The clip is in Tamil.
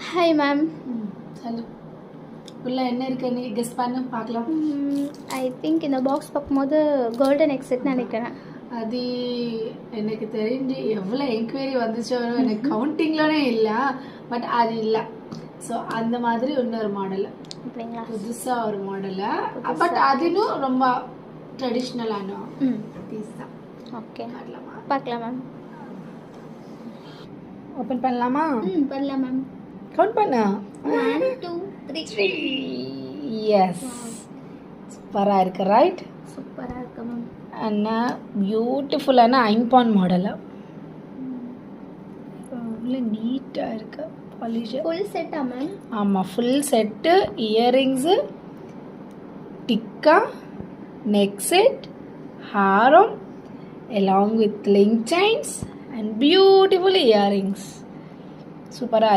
Hi ma'am. சொல்லு. உள்ள என்ன இருக்குன்னு கெஸ் பண்ணு பார்க்கலாம். ஐ திங்க் இந்த பாக்ஸ் பார்க்கும்போது கோல்டன் எக்ஸெட்னு நினைக்கிறேன். அது எனக்கு தெரிஞ்சு எவ்வளோ என்கொயரி வந்துச்சோ எனக்கு கவுண்டிங்லனே இல்லை, பட் அது இல்லை. ஸோ அந்த மாதிரி இன்னொரு மாடல், அப்படிங்களா? புதுசாக ஒரு மாடலு, பட் அதுவும் ரொம்ப ட்ரெடிஷ்னலான பீஸ் தான். ஓகே, பார்க்கலாமா? பார்க்கலாம் மேம். ஓப்பன் பண்ணலாமா? பண்ணலாம் மேம். கவுண்ட் பண்ண 1 2 3. எஸ், சூப்பராக இருக்கு, ரைட்? சூப்பராக இருக்கு மேம். அண்ணா பியூட்டிஃபுல்லான ஐம்பான் மாடலு, அவ்வளோ நீட்டாக இருக்கு. பாலிஷ் ஃபுல் செட்டா மேம்? ஆமாம், full set. Earrings, tikka, neck set, Haram, along with link chains and beautiful earrings. சூப்பராக